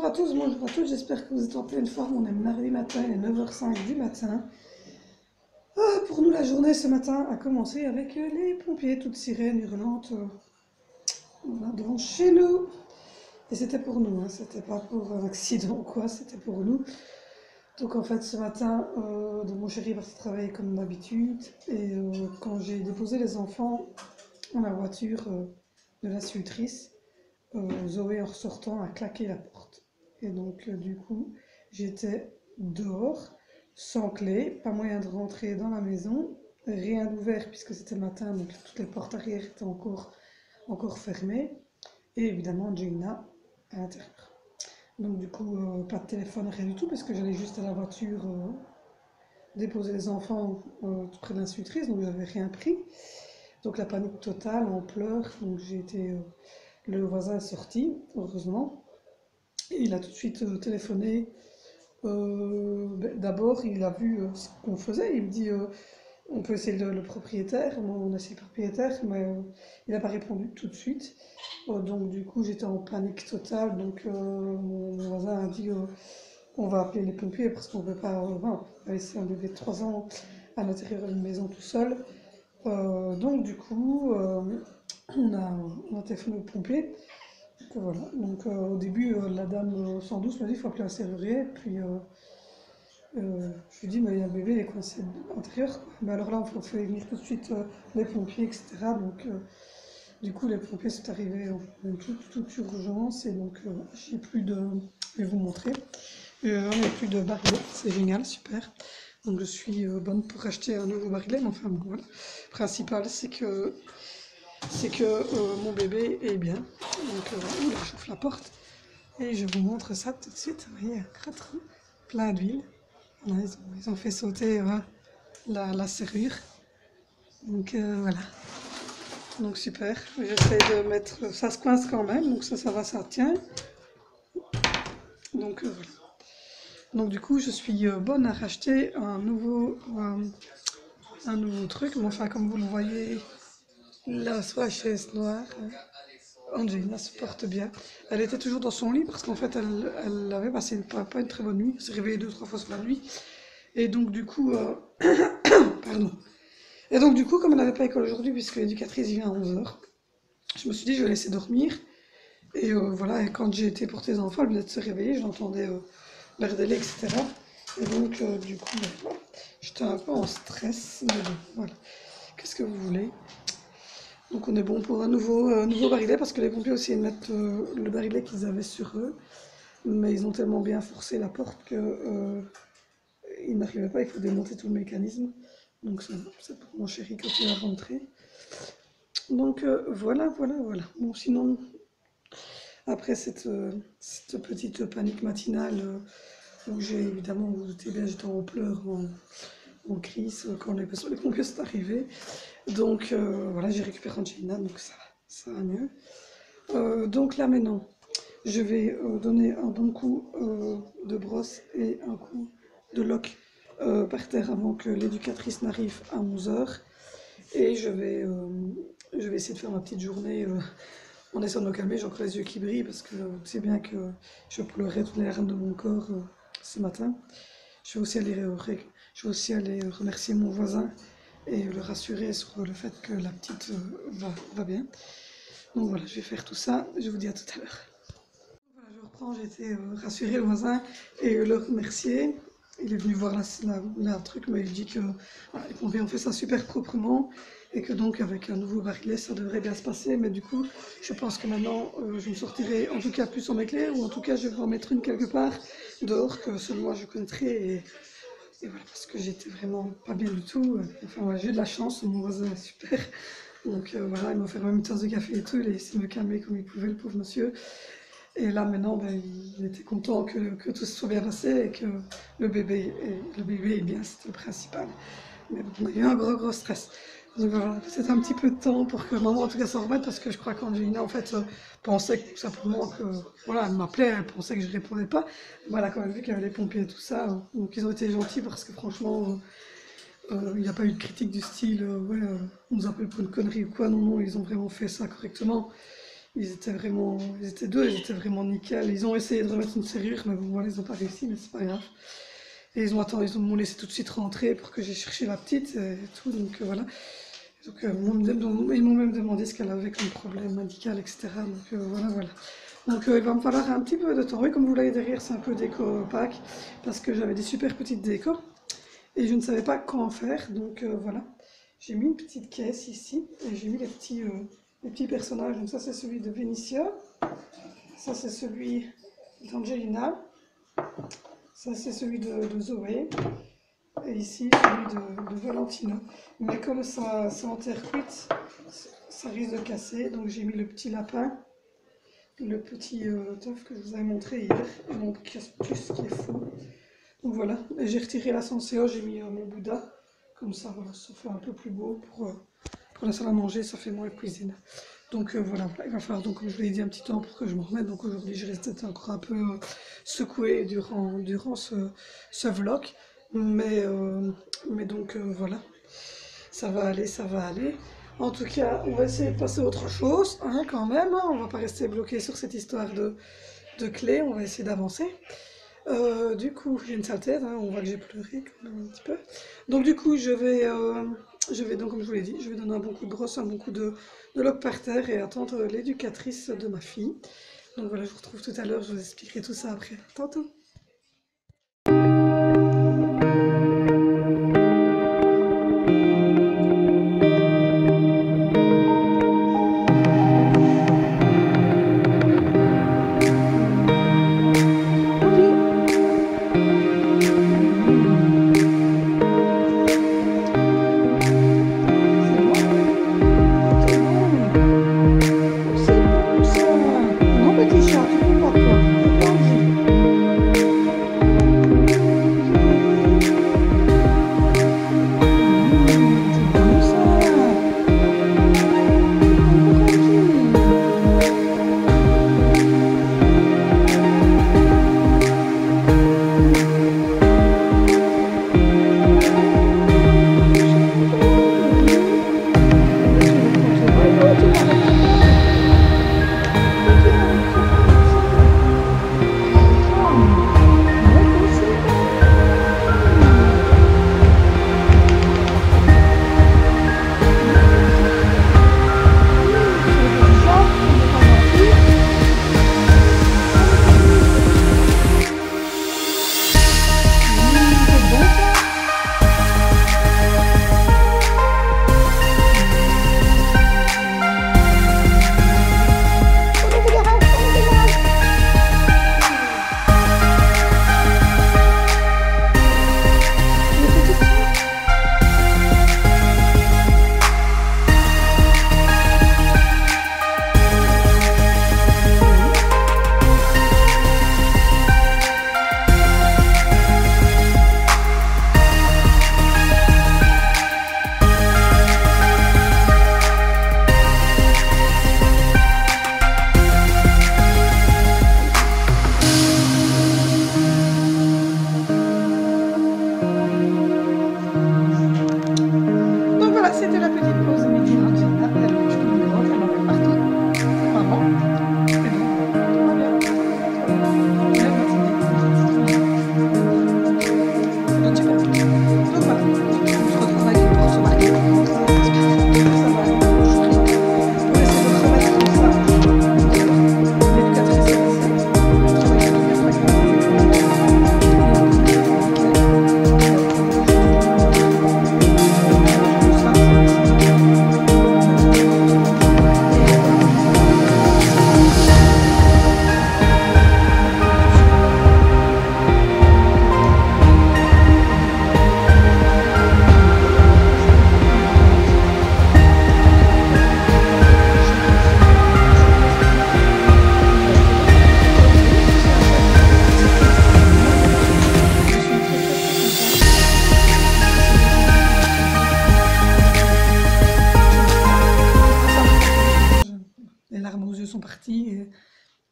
Bonjour à tous, bonjour à toutes, j'espère que vous êtes en pleine forme. On est mardi matin, il est 9h05 du matin. Pour nous, la journée ce matin a commencé avec les pompiers, toutes sirènes hurlantes voilà, devant chez nous. Et c'était pour nous, hein, c'était pas pour un accident ou quoi, c'était pour nous. Donc en fait, ce matin, donc mon chéri est parti travailler comme d'habitude. Et quand j'ai déposé les enfants dans la voiture de l'institutrice, Zoé, en ressortant, a claqué la porte. Et donc, du coup, j'étais dehors, sans clé, pas moyen de rentrer dans la maison, rien d'ouvert puisque c'était le matin, donc toutes les portes arrière étaient encore fermées. Et évidemment, Gina à l'intérieur. Donc, du coup, pas de téléphone, rien du tout, parce que j'allais juste à la voiture déposer les enfants près de l'institutrice, donc j'avais rien pris. Donc, la panique totale, en pleurs, donc j'ai été. Le voisin est sorti, heureusement, et il a tout de suite téléphoné. D'abord, il a vu ce qu'on faisait. Il me dit on peut essayer le propriétaire. Moi, on a essayé le propriétaire, mais il n'a pas répondu tout de suite. Donc, du coup, j'étais en panique totale. Donc, mon voisin a dit on va appeler les pompiers parce qu'on ne peut pas, voilà, on peut pas laisser un bébé de 3 ans à l'intérieur d'une maison tout seul. Donc, du coup, on a téléphoné aux pompiers. Donc, voilà. Donc, au début, la dame 112 m'a dit il faut appeler un serrurier. Puis je lui ai dit mais il y a un bébé, il est coincé à l'intérieur. Mais alors là, il faut venir tout de suite les pompiers, etc. Donc, du coup, les pompiers sont arrivés en toute urgence. Et donc, j'ai plus de. Je vais vous montrer. J'en ai plus de barillet, c'est génial, super. Donc, je suis bonne pour acheter un nouveau barillet. Mais enfin, bon, voilà. Le principal, c'est que mon bébé est bien. Donc voilà, j'ouvre la porte et je vous montre ça tout de suite. Vous voyez, un crâtre plein d'huile. Voilà, ils ont fait sauter la serrure. Donc voilà. Donc super. J'essaie de mettre. Ça se coince quand même, donc ça va, ça tient. Donc voilà. Donc du coup, je suis bonne à racheter un nouveau truc. Mais enfin, comme vous le voyez, là, sur la chaise noire. Angelina se porte bien. Elle était toujours dans son lit parce qu'en fait, elle avait passé pas une très bonne nuit. Elle s'est réveillée 2 ou 3 fois sur la nuit. Et donc, du coup, pardon. Et donc, du coup, comme elle n'avait pas école aujourd'hui, puisque l'éducatrice vient à 11h, je me suis dit, je vais laisser dormir. Et voilà, et quand j'ai été porter les enfants, elle venait de se réveiller, j'entendais merdeler, etc. Et donc, du coup, voilà. J'étais un peu en stress. Mais bon, voilà. Qu'est-ce que vous voulez? Donc on est bon pour un nouveau barillet parce que les pompiers aussi ils mettent le barillet qu'ils avaient sur eux. Mais ils ont tellement bien forcé la porte que ils n'arrivaient pas, il faut démonter tout le mécanisme. Donc c'est pour mon chéri quand il va rentrer. Donc voilà. Bon sinon, après cette petite panique matinale où j'ai évidemment, vous vous doutez bien, j'étais en pleurs, en crise quand les pompiers sont arrivés. Donc voilà, j'ai récupéré Angelina, donc ça va mieux. Donc là maintenant, je vais donner un bon coup de brosse et un coup de loc par terre avant que l'éducatrice n'arrive à 11h. Et je vais essayer de faire ma petite journée en essayant de me calmer. J'ai encore les yeux qui brillent parce que c'est bien que je pleurais toutes les larmes de mon corps ce matin. Je vais aussi aller remercier mon voisin et le rassurer sur le fait que la petite va bien. Donc voilà, je vais faire tout ça, je vous dis à tout à l'heure. Voilà, je reprends, j'ai été rassurer le voisin et le remercier. Il est venu voir la truc, mais il dit que voilà, les pompiers ont fait ça super proprement et que donc avec un nouveau barillet ça devrait bien se passer. Mais du coup, je pense que maintenant je me sortirai en tout cas plus en éclair ou en tout cas je vais en mettre une quelque part dehors que seul moi je connaîtrai. Et voilà, parce que j'étais vraiment pas bien du tout. Enfin, voilà, j'ai eu de la chance, mon voisin est super. Donc voilà, il m'a fait même une tasse de café et tout, il a essayé de me calmer comme il pouvait, le pauvre monsieur. Et là maintenant, ben, il était content que tout se soit bien passé et que le bébé est bien, c'était le principal. Mais bon, on a eu un gros stress. Donc voilà, peut-être un petit peu de temps pour que maman en tout cas s'en remette parce que je crois qu'Angelina en fait pensait tout simplement que, voilà, elle m'appelait, elle pensait que je répondais pas. Voilà, quand elle a vu qu'il y avait les pompiers et tout ça, donc ils ont été gentils parce que franchement, il n'y a pas eu de critique du style, ouais, on nous appelle pour une connerie ou quoi, non, ils ont vraiment fait ça correctement. ils étaient deux, ils étaient vraiment nickel. Ils ont essayé de remettre une serrure, mais bon, voilà, ils n'ont pas réussi, mais c'est pas grave. Et ils m'ont laissé tout de suite rentrer pour que j'ai cherché la petite et tout, donc voilà. Donc ils m'ont même demandé ce qu'elle avait comme problème médical, etc. Donc voilà, voilà. Donc il va me falloir un petit peu de temps. Oui, comme vous voyez derrière, c'est un peu déco opaque, parce que j'avais des super petites décos, et je ne savais pas quoi en faire, donc voilà. J'ai mis une petite caisse ici, et j'ai mis les petits personnages. Donc ça c'est celui de Vénitia, ça c'est celui d'Angelina, ça c'est celui de Zoé, et ici celui de Valentino. Mais comme ça c'est en terre cuite, ça risque de casser, donc j'ai mis le petit lapin, le petit teuf que je vous avais montré hier, et mon casse-puce qui est fou. Donc voilà, j'ai retiré la Senseo, j'ai mis mon Bouddha, comme ça, voilà, ça fait un peu plus beau pour la salle à manger, ça fait moins cuisine. Donc voilà, il va falloir donc, comme je vous l'ai dit, un petit temps pour que je m'en remette. Donc aujourd'hui, je restais encore un peu secouée durant ce vlog. Mais donc voilà, ça va aller, ça va aller. En tout cas, on va essayer de passer à autre chose, hein, quand même. Hein. On va pas rester bloqué sur cette histoire de clé, on va essayer d'avancer. Du coup, j'ai une sale tête, hein, on voit que j'ai pleuré quand même un petit peu. Donc du coup, je vais donc, comme je vous l'ai dit, je vais donner un bon coup de brosse, un bon coup de loc par terre et attendre l'éducatrice de ma fille. Donc voilà, je vous retrouve tout à l'heure, je vous expliquerai tout ça après. Tantôt. Sont partis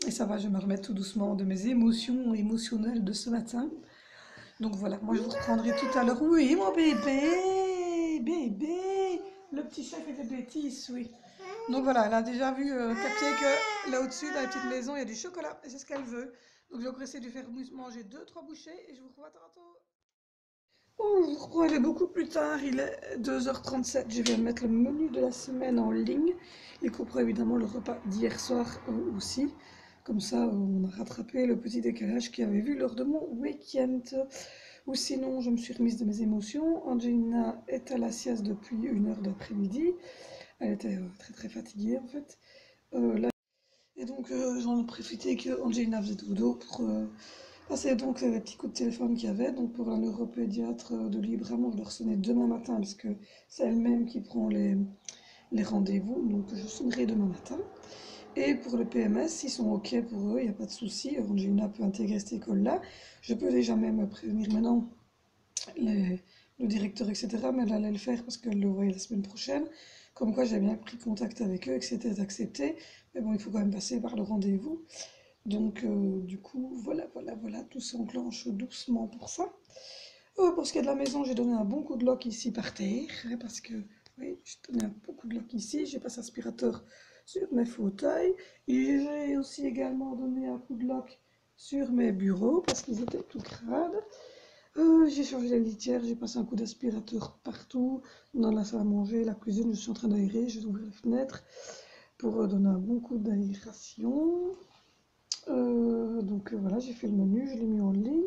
et ça va, je me remets tout doucement de mes émotions émotionnelles de ce matin. Donc voilà, moi je vous reprendrai tout à l'heure. Oui, mon bébé, bébé, le petit chat fait des bêtises, oui. Donc voilà, elle a déjà vu, capté que là au-dessus, dans la petite maison, il y a du chocolat et c'est ce qu'elle veut. Donc je vais encore essayer de lui faire manger 2-3 bouchées et je vous revois tantôt. Oh, je crois qu'il est beaucoup plus tard, il est 2h37. Je viens de mettre le menu de la semaine en ligne. Il comprend évidemment le repas d'hier soir aussi. Comme ça, on a rattrapé le petit décalage qu'il y avait vu lors de mon week-end. Ou sinon, je me suis remise de mes émotions. Angelina est à la sieste depuis 1 heure d'après-midi. Elle était très très fatiguée en fait. Là, et donc j'en ai profité que Angelina faisait dodo pour passer donc les petits coups de téléphone qu'il y avait. Donc pour la neuropédiatre de Libremont, je leur sonnais demain matin parce que c'est elle-même qui prend les rendez-vous. Donc je sonnerai demain matin. Et pour le PMS, ils sont OK pour eux, il n'y a pas de souci. Angelina peut intégrer cette école-là. Je peux déjà même prévenir maintenant les- le directeur, etc. Mais elle allait le faire parce qu'elle le voyait la semaine prochaine. Comme quoi, j'ai bien pris contact avec eux et que c'était accepté. Mais bon, il faut quand même passer par le rendez-vous. Donc, du coup, voilà, tout s'enclenche doucement pour ça. Pour ce qui est de la maison, j'ai donné un bon coup de lock ici par terre, hein, parce que, oui, j'ai donné un bon coup de lock ici. J'ai passé aspirateur sur mes fauteuils. Et j'ai aussi également donné un coup de lock sur mes bureaux, parce qu'ils étaient tout crades. J'ai changé la litière, j'ai passé un coup d'aspirateur partout, dans la salle à manger, la cuisine, je suis en train d'aérer, je vais ouvrir les fenêtres pour donner un bon coup d'aération. Donc voilà, j'ai fait le menu, je l'ai mis en ligne.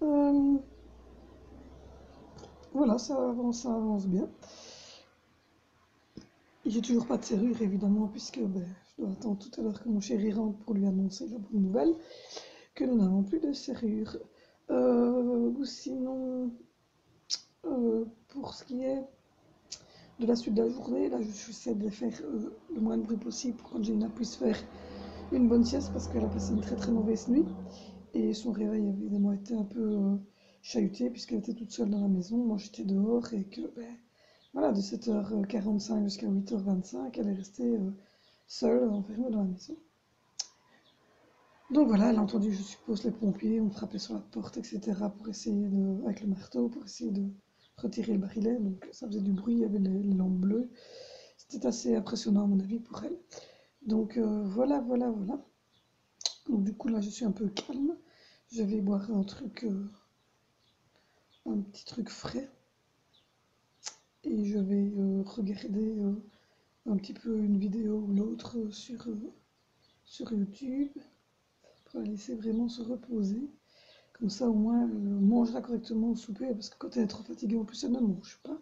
Euh, voilà, ça avance bien. J'ai toujours pas de serrure évidemment, puisque je dois attendre tout à l'heure que mon chéri rentre pour lui annoncer la bonne nouvelle, que nous n'avons plus de serrure. Ou sinon, pour ce qui est de la suite de la journée. Là, j'essaie de faire le moins de bruit possible pour qu'Angelina puisse faire une bonne sieste parce qu'elle a passé une très très mauvaise nuit. Et son réveil évidemment été un peu chahuté puisqu'elle était toute seule dans la maison. Moi j'étais dehors et que voilà, de 7h45 jusqu'à 8h25, elle est restée seule, enfermée dans la maison. Donc voilà, elle a entendu, je suppose, les pompiers, on frappait sur la porte, etc. pour essayer de, avec le marteau, pour essayer de retirer le barillet. Donc ça faisait du bruit, il y avait les lampes bleues. C'était assez impressionnant à mon avis pour elle. Donc voilà. Donc du coup là je suis un peu calme. Je vais boire un petit truc frais. Et je vais regarder un petit peu une vidéo ou l'autre sur YouTube pour la laisser vraiment se reposer. Comme ça, au moins, elle mangera correctement au souper, parce que quand elle est trop fatiguée, en plus, elle ne mange pas.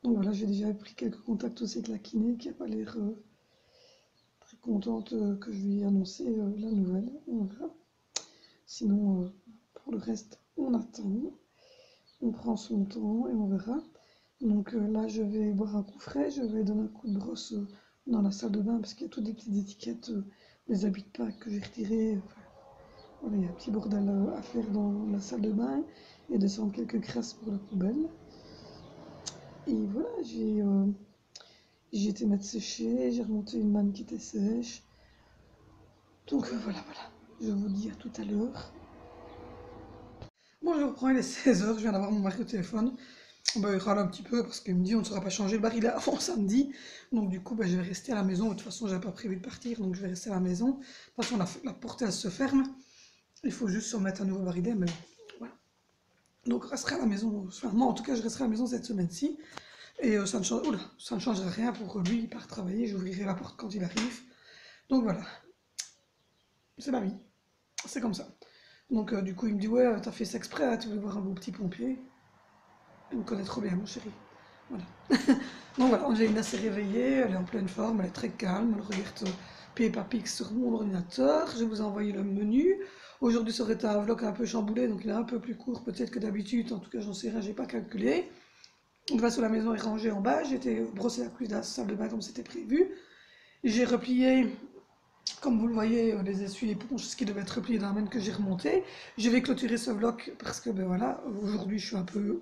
Donc voilà, j'ai déjà pris quelques contacts aussi avec la kiné, qui n'a pas l'air très contente que je lui ai annoncé la nouvelle. On verra. Sinon, pour le reste, on attend. On prend son temps et on verra. Donc là, je vais boire un coup frais, je vais donner un coup de brosse dans la salle de bain, parce qu'il y a toutes des petites étiquettes des habits de Pâques que j'ai retirés. Enfin, voilà, il y a un petit bordel à faire dans la salle de bain et descendre quelques crasses pour la poubelle. Et voilà, j'ai été mettre sécher, j'ai remonté une manne qui était sèche. Donc voilà. Je vous dis à tout à l'heure. Bon, je reprends, il est 16h, je viens d'avoir mon mari au téléphone. Il râle un petit peu parce qu'il me dit on ne saura pas changer le barillet avant samedi. Donc du coup, je vais rester à la maison. De toute façon, j'avais pas prévu de partir, donc je vais rester à la maison. De toute façon, la porte, elle se ferme. Il faut juste se remettre un nouveau barillet, mais voilà. Donc je resterai à la maison. Enfin, moi, en tout cas, je resterai à la maison cette semaine-ci. Et ça ne changera rien pour lui. Il part travailler, j'ouvrirai la porte quand il arrive. Donc voilà, c'est ma vie. C'est comme ça. Donc du coup, il me dit ouais, t'as fait ça exprès, hein, tu voulais voir un beau petit pompier. Il me connaît trop bien, mon chéri. Voilà. Donc voilà, Angelina s'est réveillée, elle est en pleine forme, elle est très calme, elle regarde Peppa Pig sur mon ordinateur. Je vous ai envoyé le menu. Aujourd'hui, ça aurait été un vlog un peu chamboulé, donc il est un peu plus court peut-être que d'habitude. En tout cas, j'en sais rien, j'ai pas calculé. De toute façon, la maison est rangée en bas. J'ai été brosser la cuisse de la salle de bain comme c'était prévu. J'ai replié, comme vous le voyez, les essuie-éponges, ce qui devait être replié dans la main que j'ai remonté. Je vais clôturer ce vlog parce que voilà, aujourd'hui je suis un peu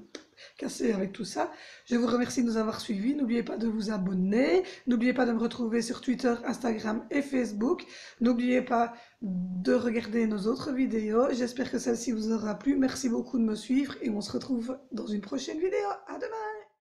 cassée avec tout ça. Je vous remercie de nous avoir suivis. N'oubliez pas de vous abonner. N'oubliez pas de me retrouver sur Twitter, Instagram et Facebook. N'oubliez pas de regarder nos autres vidéos. J'espère que celle-ci vous aura plu. Merci beaucoup de me suivre et on se retrouve dans une prochaine vidéo. À demain!